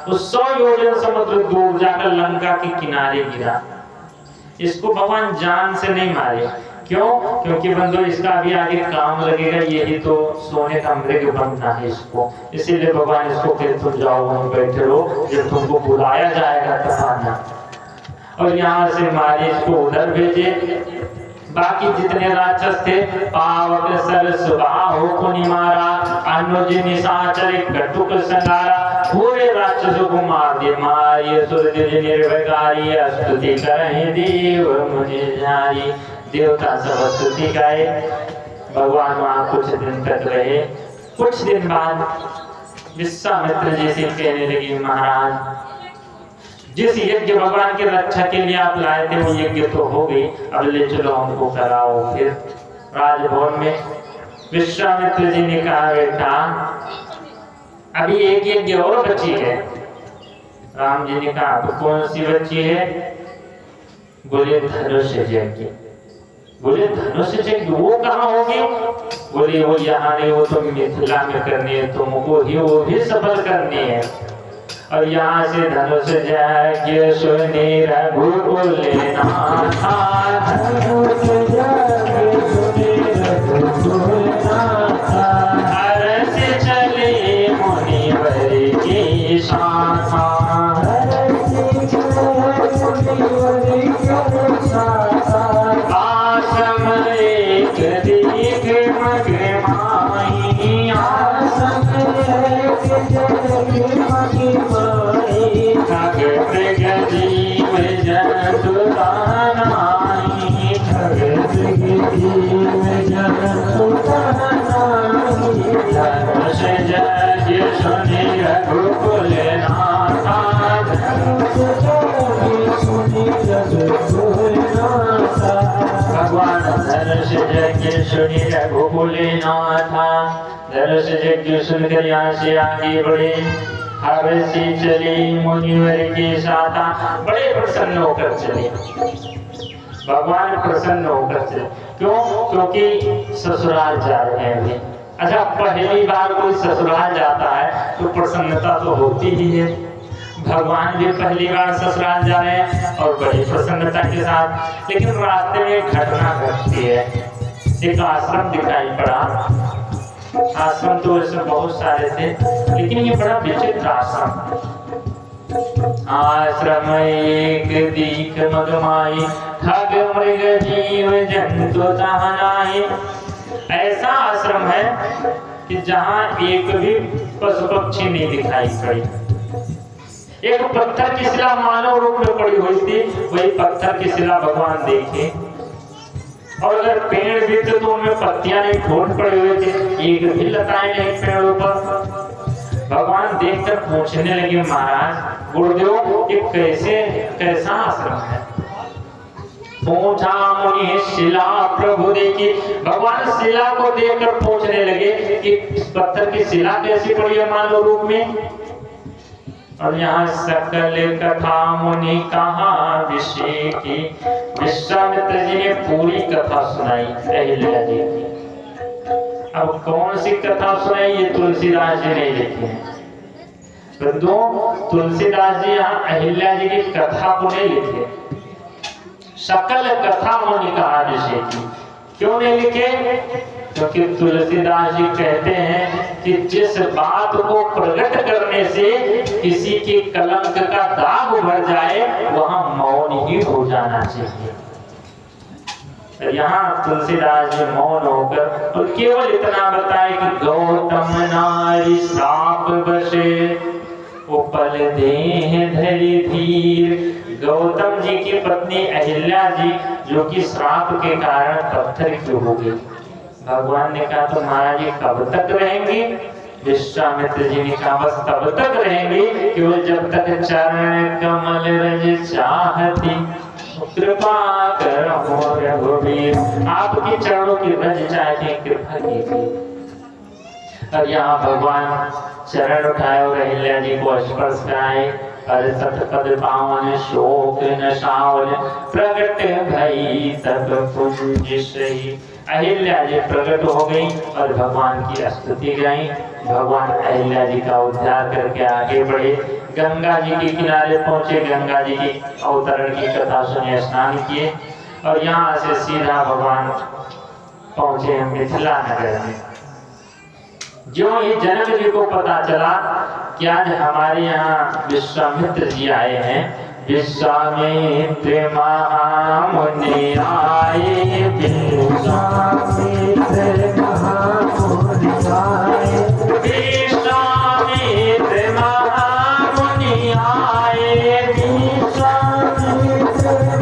उस 100 योजन समुद्र दूर जाकर लंका के किनारे गिरा। इसको भगवान जान से नहीं मारे। क्यों? क्योंकि बंधु इसका अभी आगे काम लगेगा, यही तो सोने का मृग बनना है इसको, इसीलिए भगवान इसको फिर तुम जाओ वहीं बैठे रहो, जब तुमको बुलाया जाएगा तब आना। और यहाँ से मारे इसको उधर भेजे। बाकी जितने राक्षस थे पावक सर सुबाहु को निमारा, अनुज निशाचर कटुक संगारा, पूरे राक्षसों को मार दिए। मारिए सुरद्विज निर्भयकारी, स्तुति करहि देव मुनि जारी। देवता सब स्तुति गाए। भगवान वहाँ कुछ दिन तक रहे। कुछ दिन बाद विश्वामित्र जी से कहने लगी महाराज जिस यज्ञ भगवान की रक्षा के लिए आप लाए थे वो यज्ञ तो हो गई, अब ले चलो हमको कराओ। फिर राजभवन में विश्वामित्र जी ने कहा बेटा अभी एक यज्ञ और बची है। राम जी ने कहा तो कौन सी बची है? बोले धनुष यज्ञ। बोले धनुष यज्ञ वो कहाँ होगी? बोले वो यहाँ नहीं, वो तो मिथिला में करनी है, तुमको ही वो भी सफल करनी है। और यहाँ से धनुष यज्ञ सुने रघुकुल नाथा, धनुष यज्ञ सुने रघुकुल नाथा, हर्ष चले मुनिवर की शाखा, हर्ष चले मुनिवर की शाखा, आश्रम एक दीघ मग माही, खग मृग जीव जंतु तानाहि खग मृग जीव जंतु तानाहि धनुष यज्ञ सुनि रघुकुल नाथा भगवान धनुष यज्ञ सुनि रघुकुल नाथा धनुष यज्ञ सुनकर यहाँ से आगे बढ़े हर्षी चली मुनिवर के साथ बड़े प्रसन्न होकर चले। भगवान प्रसन्न होकर चले क्यों? क्योंकि ससुराल जा रहे हैं। अच्छा, पहली बार कोई ससुराल जाता है तो प्रसन्नता तो होती ही है। भगवान भी पहली बार ससुराल जा रहे हैं और बड़ी प्रसन्नता के साथ। लेकिन रास्ते में एक घटना घटती है। एक आश्रम दिखाई पड़ा। आश्रम तो ऐसे बहुत सारे थे, लेकिन ये बड़ा विचित्र आश्रम। आश्रम एक दीख मगमाई खग मृग जीव जंतु तानाहि। ऐसा आश्रम है कि जहाँ एक भी पशु पक्षी नहीं दिखाई पड़ी। एक पत्थर की शिला मानव रूप में पड़ी हुई थी, वही पत्थर की शिला भगवान देखे। और अगर पेड़ भी थे तो उनमें पत्तियां नहीं फूट पड़े हुए थे, एक भी लताएं नहीं पेड़ों पर। भगवान देखकर पूछने लगे, महाराज गुरुदेव ये कैसा आश्रम है? पूछा मुनि शिला प्रभु देखी। भगवान शिला को देखकर पूछने लगे कि पत्थर की शिला कैसी पड़ी है मानव रूप में? और यहाँ सकल कथा मुनि कहा विषय की। विश्वामित्र जी ने पूरी कथा सुनाई अहिल्या जी की। अब कौन सी कथा सुनाई ये तुलसीदास जी ने लिखी है। तो तुलसीदास जी यहाँ अहिल्या जी की कथा को नहीं लिखे, सकल कथा मुनि कहा विषय की। क्यों नहीं लिखे? क्योंकि तुलसीदास जी कहते हैं कि जिस बात को प्रकट करने से किसी के कलंक का दाग उभर जाए वहां मौन ही हो जाना चाहिए। यहाँ तुलसीदास जी मौन होकर और केवल इतना बताए कि गौतम नारी श्राप बसे उपल देह धरि धीर। गौतम जी की पत्नी अहिल्या जी जो कि श्राप के कारण पत्थर की हो गई। भगवान ने कहा तो महाराज जी कब तक रहेंगे? विश्वामित्र जी ने कहा बस तब तक रहेंगे केवल जब तक चरण कमल रज चाहती कृपा करो रघुवीर। आपके चरणों की रज चाहते कृपा कीजिए। और यहाँ भगवान चरण उठाए और अहिल्या जी को स्पर्श कराए। अरे सतपद पावन शोक न सावन प्रगट भई तब पुंज सही। अहिल्या जी प्रकट हो गई और भगवान की स्तुति गाई। भगवान अहिल्या जी का उद्धार करके आगे बढ़े, गंगा जी के किनारे पहुंचे, गंगा जी की अवतरण की कथा सुने, स्नान किए और यहाँ से सीधा भगवान पहुंचे मिथिला नगर में। जो ही जनक जी को पता चला कि आज हमारे यहाँ विश्वामित्र जी आए हैं, विश्वामित्र महामुनि आए, विश्वामित्र महामुनि आए, विश्वामित्र महामुनि आए, विश्वामित्र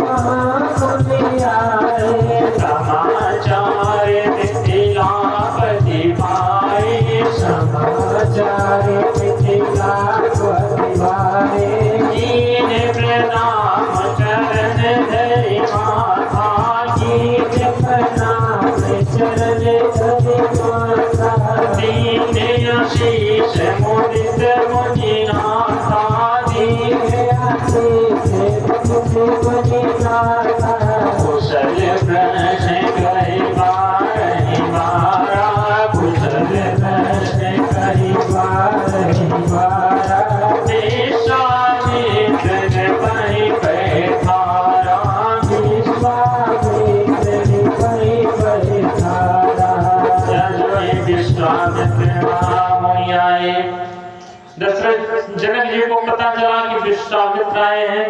महामुनि आए। समाचार मिथिलापति पाए, समाचार मिथिलापति पाए। कीन प्रणाम चरण धरि माथा, कीन प्रणाम चरण धरि माथा। दीन आशीष मुदित मुनिनाथा, दीन आशीष मुनिनाथा। कुशल प्रश्न कहि बारहि बारा, कुशल प्रश्न कहि बारहि बारा। विश्वामित्र पहि पैठारा, विश्वामित्र पहि पैठारा। विश्वामित्र महामुनि आए। दशरथ जनक जी को पता चला कि विश्वामित्र आए हैं।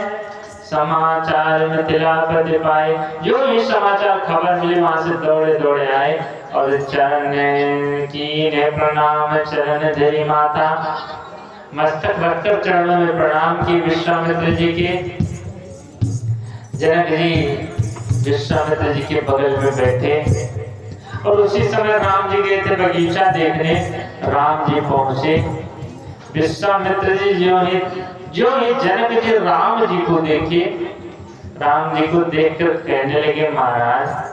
समाचार मिथिलापति पाए। जो ही समाचार खबर मिली वहां से दौड़े दौड़े आए और चरण कीने प्रणाम चरण धरी माता, मस्तक रखकर चरणों में प्रणाम की विश्वामित्र जी के। जनक जी विश्वामित्र जी के बगल में बैठे और उसी समय राम जी गए थे बगीचा देखने। राम जी पहुंचे, विश्वामित्र जी जो ही जनक जी राम जी को देखे, राम जी को देखकर कहने लगे महाराज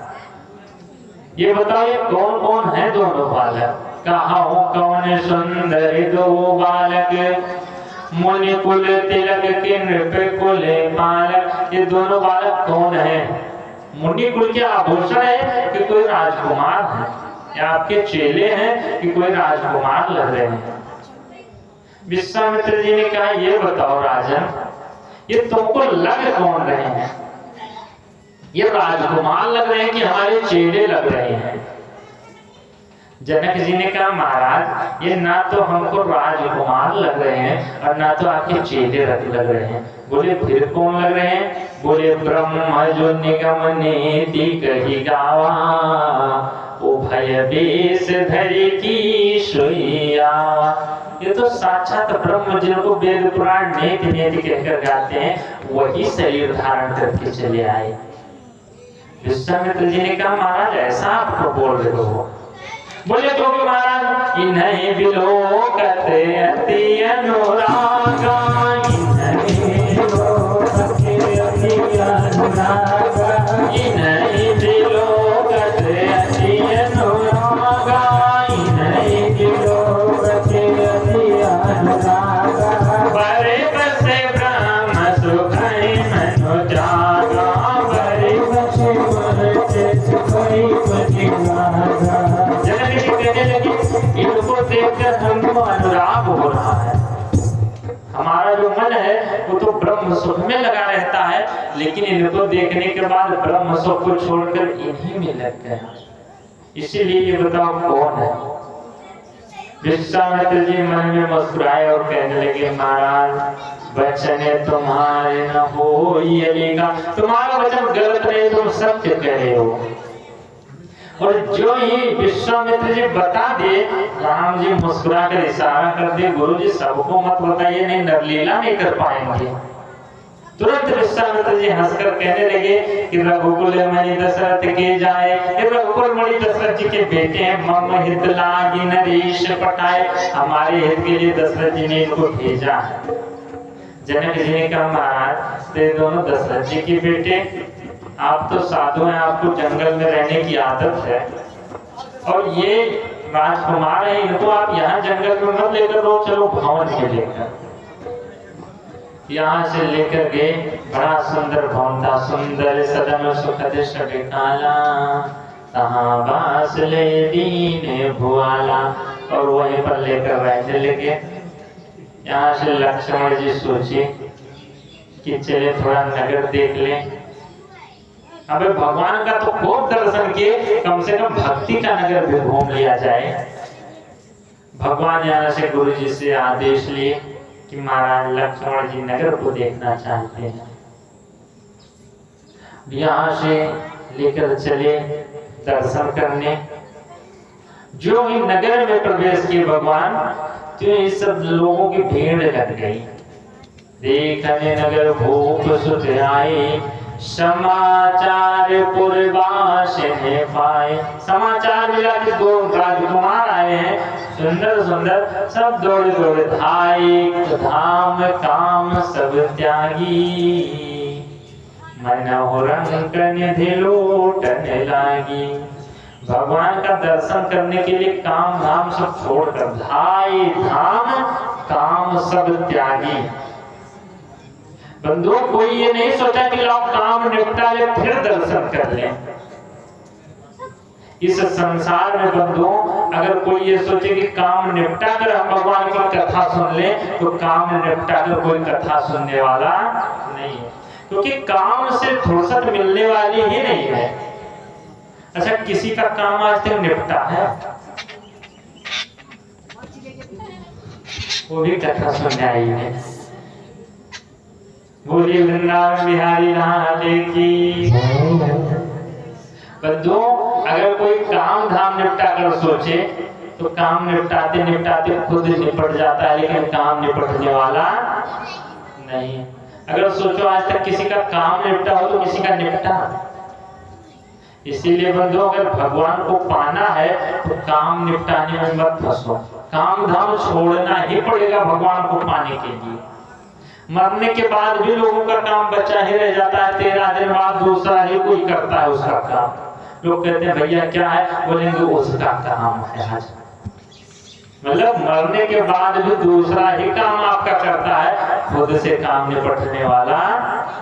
ये बताओ ये कौन कौन है दोनों बालक? कहा कौन सुंदर दो बालक, मुनि कुल तिलक के नृप कुल बालक। ये दोनों बालक कौन है? मुनि कुल के आभूषण है कि कोई राजकुमार है, या आपके चेले हैं कि कोई राजकुमार लग रहे हैं? विश्वामित्र जी ने कहा ये बताओ राजन, ये तुमको लग कौन रहे हैं? ये राजकुमार लग रहे हैं कि हमारे चेले लग रहे हैं? जनक जी ने कहा महाराज ये ना तो हमको राजकुमार लग रहे हैं और ना तो आपके चेले लग रहे हैं। बोले फिर कौन लग रहे हैं? बोले ब्रह्म जो निगम नीति कही गावा, ओ भय बेस धरि की सोइया। ये तो साक्षात ब्रह्म जिनको वेद पुराण नीति नीति कहकर गाते हैं, वही शरीर धारण करके चले आए। विश्वामित्र जी ने कहा महाराज ऐसा आपको बोल रहे हो? बोले तो महाराज इन्हें बिलोकत अति अनुरागा, इन्हें बिलोकत अति अनुरागा, इन्हें बिलोकत अति अनुरागा, इन्हें बिलोकत अति अनुरागा। बरे बसे ब्रह्म सुखै मनो जागा, बरे बसे मरते सुखै मनो जागा। इनको देखकर हमको अनुराग हो रहा है, हमारा जो मन है वो तो ब्रह्म सुख में लगा रहता है, लेकिन इनको देखने के बाद ब्रह्म सुख को छोड़कर इन्हीं में लग गया। इसीलिए ये बताओ कौन है? विश्वामित्र जी मन में मुस्कुराए और कहने लगे महाराज वचन तुम्हारे न हो ये लेगा, तुम्हारा वचन गलत नहीं, तुम सत्य कह रहे हो। और जो ही विश्वामित्र जी बता दे, राम जी मुस्कुरा कर इशारा कर दे गुरु जी सबको मत बताइए, नहीं नरलीला नहीं कर पाएंगे। तुरंत विश्वामित्र जी हंसकर कहने लगे कि रघुकुल मणि दशरथ के जाए, रघुकुल मणि दशरथ जी के बेटे हैं, मम हित लागी नरेश पठाए, हमारे हित के लिए दशरथ जी ने इनको भेजा। जनक जी ने कहा महाराज ते दोनों दशरथ जी के बेटे, आप तो साधु हैं, आपको जंगल में रहने की आदत है, और ये राजकुमार है, इनको आप यहाँ जंगल में मत लेकर रो, चलो भवन में लेकर। यहाँ से लेकर गए, बड़ा सुंदर भवन था, सुंदर सदन सुखद सविकाला, तहाँ बास ले दीन भुआला, और वहीं पर लेकर रहने लगे। यहाँ से लक्ष्मण जी सोचे कि चले थोड़ा नगर देख लें। अबे भगवान का तो खूब दर्शन किए, कम से कम भक्ति का नगर भी घूम लिया जाए। भगवान यहाँ से गुरु जी से आदेश लिए कि महाराज लक्ष्मण जी नगर को देखना चाहते हैं। यहाँ से लेकर चले दर्शन करने। जो ही नगर में प्रवेश किए भगवान, तो ये सब लोगों की भीड़ लग गई। देखने नगर भूप सुत आए, समाचार पुरवास ने पाए। समाचार मिला कि दो राजकुमार आए हैं, सुंदर सुंदर, सब दौड़े दौड़े धाई धाम काम सब त्यागी, मनोरंग निधि लूटने लागी। भगवान का दर्शन करने के लिए काम धाम सब छोड़कर धाई धाम काम सब त्यागी। बंधुओं कोई ये नहीं सोचा कि लोग काम निपटा ले फिर दर्शन कर ले। इस संसार में बंधुओं अगर कोई ये सोचे कि काम निपटा कर हम भगवान की कथा सुन ले, तो काम निपटा कर कोई कथा सुनने वाला नहीं है, क्योंकि काम से फुर्सत मिलने वाली ही नहीं है। अच्छा किसी का काम आज तक निपटा है? वो भी कथा सुनने आई है। बोलिए वृंदावन बिहारी लाल की। बंधुओं अगर कोई काम धाम निपटा कर सोचे तो काम निपटाते निपटाते खुद निपट जाता है, लेकिन काम निपटने वाला नहीं। अगर सोचो आज तक किसी का काम निपटा हो तो किसी का निपटा। इसीलिए बंधुओं, अगर भगवान को पाना है तो काम निपटाने में मत फंसो। काम धाम छोड़ना ही पड़ेगा भगवान को पाने के लिए। मरने के बाद भी लोगों का काम बचा ही रह जाता है, 13 दिन बाद दूसरा ही कोई करता है उसका काम। लोग कहते हैं भैया क्या है, बोलेंगे उसका काम है। आज मतलब मरने के बाद भी दूसरा ही काम आपका करता है, खुद से काम निपटने वाला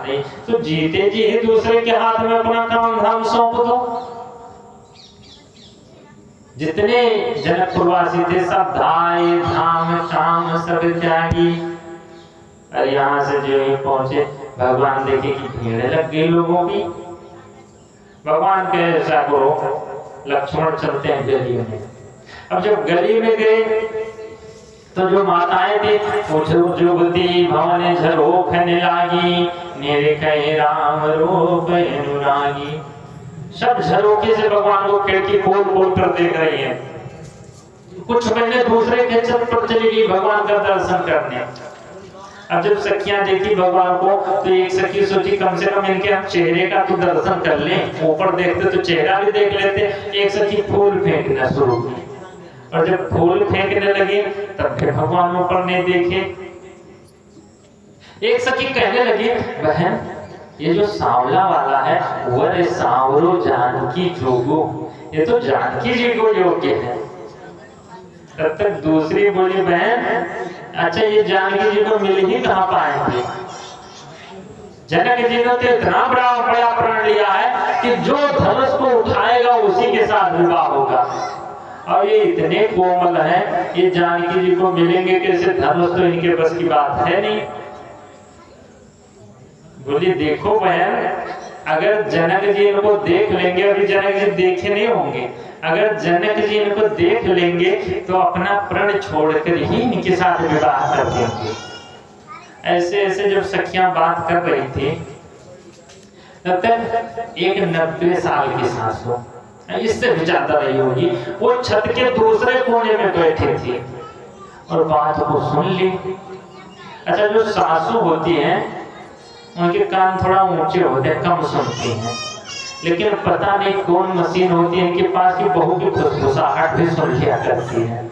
नहीं। तो जीते जी ही दूसरे के हाथ में अपना काम धाम सौंप दो। जितने जनकपुरवासी थे सब धाय धाम काम सब त्यागी। और यहाँ से जो ही पहुंचे, भगवान देखे कि भीड़ लग गई लोगों की। भगवान के ऐसा करो, लक्ष्मण चलते हैं गली में। अब जब गली में गए तो जो माताएं थी जुगती भवन झरोखने लागी, मेरे कहे राम रूप अनुरागी। सब झरोखे से भगवान को खिड़की खोल खोल कर देख रही है। कुछ महीने दूसरे के छत पर चली गई भगवान का दर्शन करने। अब जब सखियां देखी भगवान को तो एक सखी सोची कम से कम इनके हम चेहरे का तो दर्शन कर लें, ऊपर देखते तो चेहरा भी देख लेते। एक सखी फूल फेंकना शुरू की, और जब फूल फेंकने लगी तब फिर भगवान ऊपर नहीं देखे। एक सखी कहने लगी, बहन ये जो सांवला वाला है वह सांवरो जानकी जोगो, ये तो जानकी जी को योग्य है। तब तक दूसरी बोली, बहन अच्छा ये जानकी जी को मिल ही कहां पाएंगे। जनक जी ने तो इतना बड़ा प्रण लिया है कि जो धनुष को उठाएगा उसी के साथ विवाह होगा। और ये इतने कोमल हैं, ये जानकी जी को मिलेंगे कैसे, धनुष तो इनके बस की बात है नहीं। बोली देखो बहन, अगर जनक जी इनको देख लेंगे, अभी जनक जी देखे नहीं होंगे, अगर जनक जी इनको देख लेंगे तो अपना प्रण छोड़कर ही इनके साथ विवाह कर देंगे। ऐसे ऐसे जब सखियां बात कर रही थी तब तक एक 90 साल की सासू, इससे भी ज्यादा रही होगी, वो छत के दूसरे कोने में बैठी थी और बात को सुन ली। अच्छा जो सासू होती हैं उनके कान थोड़ा ऊंचे होते हैं, कम सुनती हैं, लेकिन पता नहीं कौन मशीन होती है इनके पास की बहू की फुसफुसाहट भी सुन लिया करती है।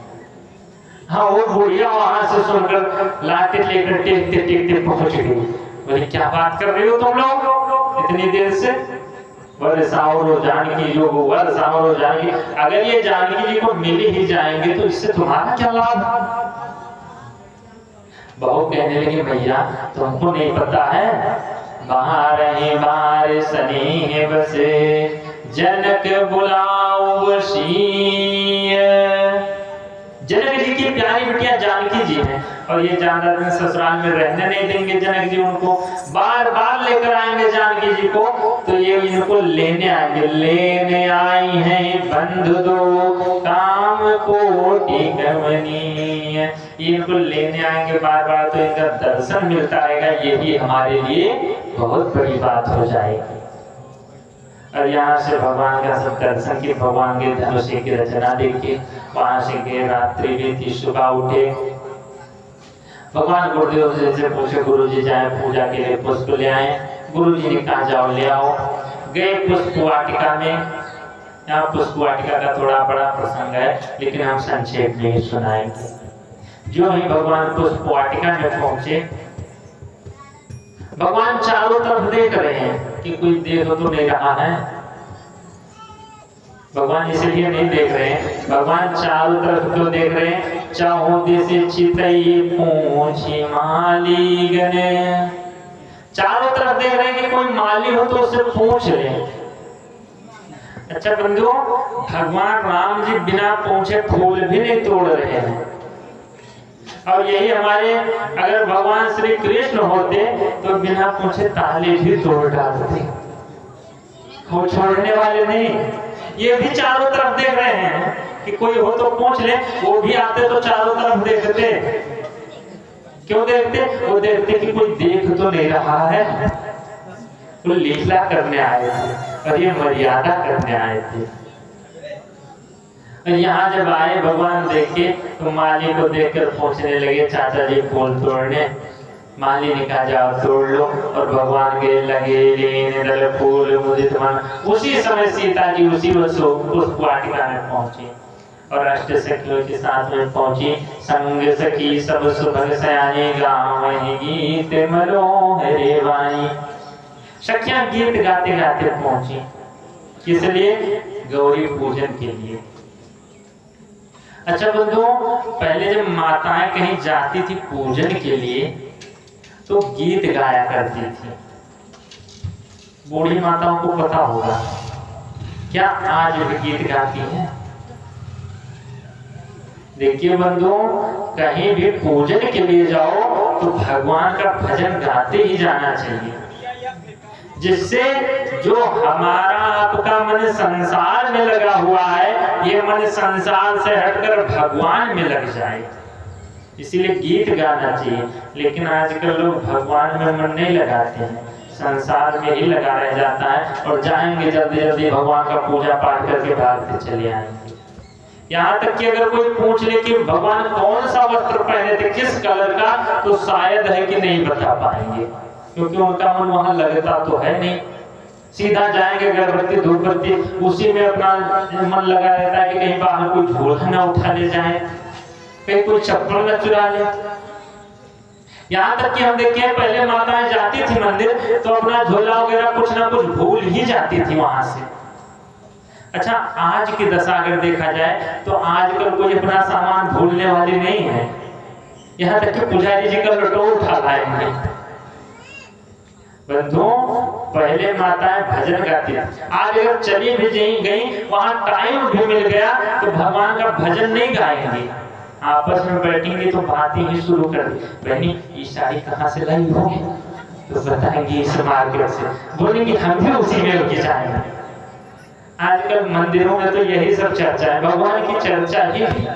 हाँ वो बुढ़िया वहां से सुनकर लाते लेकर टेकते टेकते पहुंच गई। बोले क्या बात कर रही हो तुम लोग इतनी देर से। बोले सांवरो जानकी जोगो, वर सांवरो जानकी। अगर ये जानकी जी को मिल ही जाएंगे तो इससे तुम्हारा क्या लाभ। बहू कहने लगी भैया तुमको नहीं पता है, बार सनी बसे जनक बुलाओ वशीय। जनक जी की प्यारी बिटिया जानकी जी हैं और ये ज्यादा दिन ससुराल में रहने नहीं देंगे जनक जी। उनको बार बार लेकर आएंगे जानकी जी को, तो ये इनको लेने आएंगे। लेने आई हैं बंधु दो काम कोटि गमनीय। इनको लेने आएंगे बार बार तो इनका दर्शन मिलता रहेगा, यही हमारे लिए बहुत बड़ी बात हो जाएगी। और यहाँ से भगवान का सब दर्शन की, भगवान के धनुष की रचना देखी। वहां से गए, रात्रि बीती, सुबह उठे, भगवान गुरुदेव से पूछे गुरु जी जाए पूजा के लिए पुष्प ले आए। गुरु जी ने कहा जाओ ले आओ। गए पुष्प वाटिका में। यहाँ पुष्प वाटिका का थोड़ा बड़ा प्रसंग है लेकिन हम संक्षेप में ही सुनाएंगे। जो ही भगवान पुष्प वाटिका में पहुंचे, भगवान चारों तरफ देख रहे हैं कि कोई देख तो नहीं रहा है। भगवान इसलिए नहीं देख रहे हैं, भगवान चारों तरफ क्यों देख रहे हैं। चाहो दिसे चितई पूछी माली गने। चारों तरफ देख रहे हैं कि कोई माली हो तो उससे पूछ ले। अच्छा बंधुओं, भगवान राम जी बिना पूछे फूल भी नहीं तोड़ रहे हैं। और यही हमारे अगर भगवान श्री कृष्ण होते तो बिना पूछे ताले भी तोड़ डालते, वो छोड़ने वाले नहीं। ये भी चारों तरफ देख रहे हैं कि कोई हो तो पूछ ले। वो भी आते तो चारों तरफ देखते। क्यों देखते? वो देखते कि कोई देख तो नहीं रहा है। वो लीला करने आए थे और ये मर्यादा करने आए थे। यहाँ जब आए भगवान देखे तो माली को देखकर पूछने लगे चाचा जी फूल तोड़ने। माली ने कहा जाओ तोड़ लो, और भगवान के लगे लेने दल फूल मुझे मन। उसी समय सीता जी उस वाटिका में पहुंची और अष्ट सखियों के साथ में पहुंची। संग सखी सब सुभग सयाने गाँव गीत मनोहरे वाणी। सखियां गीत गाते गाते पहुंची, किस लिए? गौरी पूजन के लिए। अच्छा बंधुओं, पहले जब माताएं कहीं जाती थी पूजन के लिए तो गीत गाया करती थी। बूढ़ी माताओं को पता होगा, क्या आज भी गीत गाती हैं? देखिए बंधुओं, कहीं भी पूजन के लिए जाओ तो भगवान का भजन गाते ही जाना चाहिए, जिससे जो हमारा आपका मन संसार में लगा हुआ है, ये मन संसार से हटकर भगवान में लग जाए। इसीलिए गीत गाना चाहिए। लेकिन आजकल लोग भगवान में मन नहीं लगाते हैं, संसार में ही लगा रह जाता है, और जाएंगे जल्दी जल्दी भगवान का पूजा पाठ करके भागते चले आएंगे। यहाँ तक कि अगर कोई पूछ ले कि भगवान कौन सा वस्त्र पहने थे, किस कलर का, तो शायद है कि नहीं बता पाएंगे, क्योंकि उनका मन वहां लगता तो है नहीं। सीधा जाएंगे अगरबत्ती धूपबत्ती, उसी में अपना मन लगा रहता है कि कहीं बाहर कोई झोला ना उठा ले जाए, कहीं कोई चप्पल न चुरा ले। यहाँ तक कि हम देखें पहले माताएं जाती थी मंदिर तो अपना झोला वगैरह कुछ ना कुछ भूल ही जाती थी वहां से। अच्छा, आज की दशा अगर देखा जाए तो आजकल कोई अपना सामान भूलने वाली नहीं है। यहाँ तक कि पुजारी जी का लटो उठा लाएंगे। बंधुओं, पहले माताएं भजन गाती थी। आज अगर चली भी गई वहां टाइम भी मिल गया तो भगवान का भजन नहीं गाएंगे, आपस में बैठेंगे तो बातें ही शुरू कर दी। बहनी ये साड़ी कहाँ से लाई हो, तो बताएंगे इस मार्केट से, बोलेंगे हम भी उसी में रुके जाएंगे। आजकल मंदिरों में तो यही सब चर्चा है, भगवान की चर्चा ही नहीं।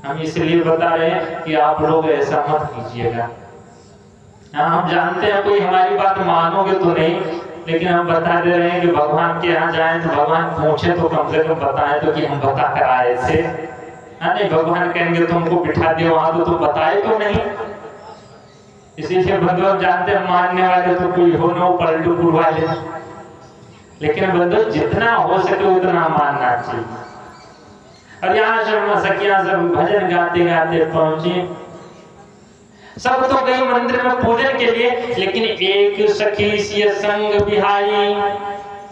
हम इसलिए बता रहे हैं कि आप लोग ऐसा मत कीजिएगा। हम जानते हैं कोई हमारी बात मानोगे तो नहीं, लेकिन हम बता दे रहे हैं कि भगवान के यहाँ जाएं तो भगवान पूछे तो कम से कम बताएं तो कि हम बता कर आए थे। नहीं, भगवान कहेंगे तुमको बिठा दिया वहां तो तुम बताए तो नहीं। इसीलिए बंधु जानते हैं मानने वाले तो कोई हो ना पलटू वाले, लेकिन बंधु जितना हो सके उतना मानना चाहिए। और यहाँ से सखियां सब भजन गाते गाते पहुंची। सब तो गई मंदिर में पूजन के लिए, लेकिन एक सखी सी संग बिहाई,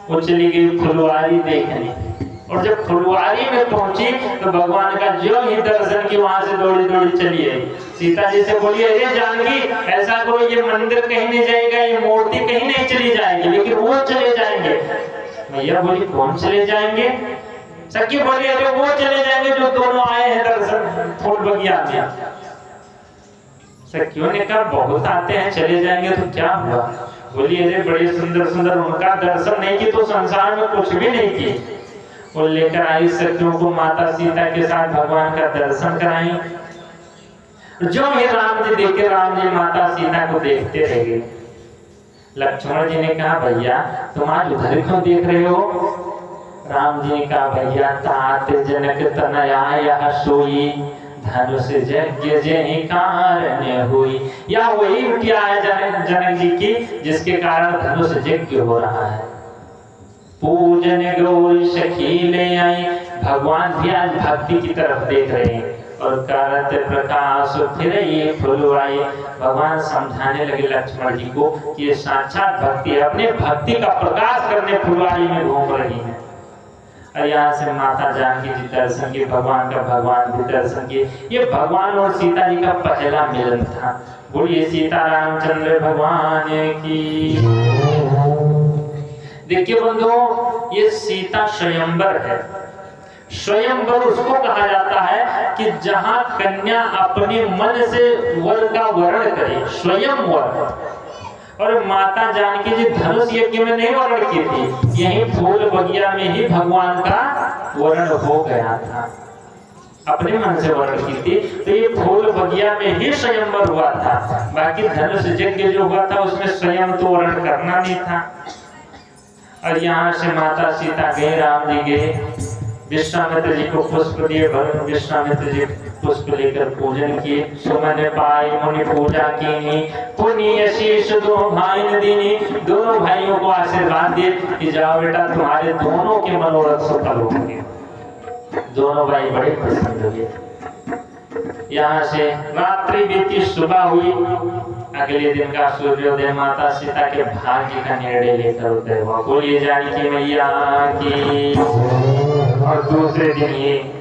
वो चली गई फुलवारी देखने। और जब फुलवारी में पहुंची तो भगवान का जो ही दर्शन की वहां से दौड़ी दौड़ी चली आई। सीता जी से बोली, अरे जानकी ऐसा करो, ये मंदिर कहीं नहीं जाएगा, ये मूर्ति कहीं नहीं चली जाएगी, लेकिन वो चले जाएंगे। भैया बोली कौन चले जाएंगे? सखी बोली, अरे वो चले जाएंगे जो दोनों आए हैं दर्शन फूल बगिया में। सखियों ने कहा बहुत आते हैं, चले जाएंगे तो क्या हुआ? बोली, अरे बड़े सुंदर सुंदर, उनका दर्शन नहीं की तो संसार में कुछ भी नहीं की। वो लेकर आई सखियों को माता सीता के साथ भगवान का दर्शन कराई। जो ही राम जी देखे, राम जी माता सीता को देखते रह गए। लक्ष्मण जी ने कहा, भैया तुम आज उधर क्यों देख रहे हो? राम जी ने कहा, भैया तात जनक तनया यह सोई, धनुष यज्ञ जय कारण हुई। या वही क्या है जनक जी की, जिसके कारण धनुष यज्ञ हो रहा है। पूजन गौरी सखी ले आई। भगवान भी आज भक्ति की तरफ देख रहे हैं। और करत प्रकाश फिर ये फुलवाई। भगवान समझाने लगे लक्ष्मण जी को कि ये साक्षात भक्ति है, अपने भक्ति का प्रकाश करने फुलवारी में घूम रही है। और यहाँ से माता जानकी जी दर्शन किए, भगवान भी दर्शन किए। ये भगवान और सीता जी का पहला मिलन था। बोलिए सीता रामचंद्र भगवान की। देखिए बंधुओं, ये सीता स्वयंवर है। स्वयंवर उसको कहा जाता है कि जहां कन्या अपने मन से वर का वर्ण करे, स्वयंवर। और माता जानकी जी धनुष यज्ञ में नहीं वर्ण की थी, यही फूल बगिया में ही भगवान का वर्ण हो गया था, अपने मन से वर्ण की थी। तो ये फूल बगिया में ही स्वयंवर हुआ था। बाकी धनुष यज्ञ जो हुआ था उसमें स्वयं तो वर्ण करना नहीं था। और यहाँ से माता सीता गए, राम जी गए, विश्वामित्र जी को पुष्प दिए, भगवान विश्वामित्र जी पुष्प लेकर पूजन किए। सुमन पाई मुनि पूजा कीनी, पुनीय शीश दो भाई ने दीनी। दोनों भाइयों को आशीर्वाद दिए कि जाओ बेटा तुम्हारे दोनों के मनोरथ सफल होंगे। दोनों भाई बड़े प्रसन्न हुए। यहाँ से रात्रि बीती, सुबह हुई। अगले दिन का सूर्योदय माता सीता के भाग्य का निर्णय लेकर उदय हुआ। बोलिए जानकी मैया की। और दूसरे दिन ये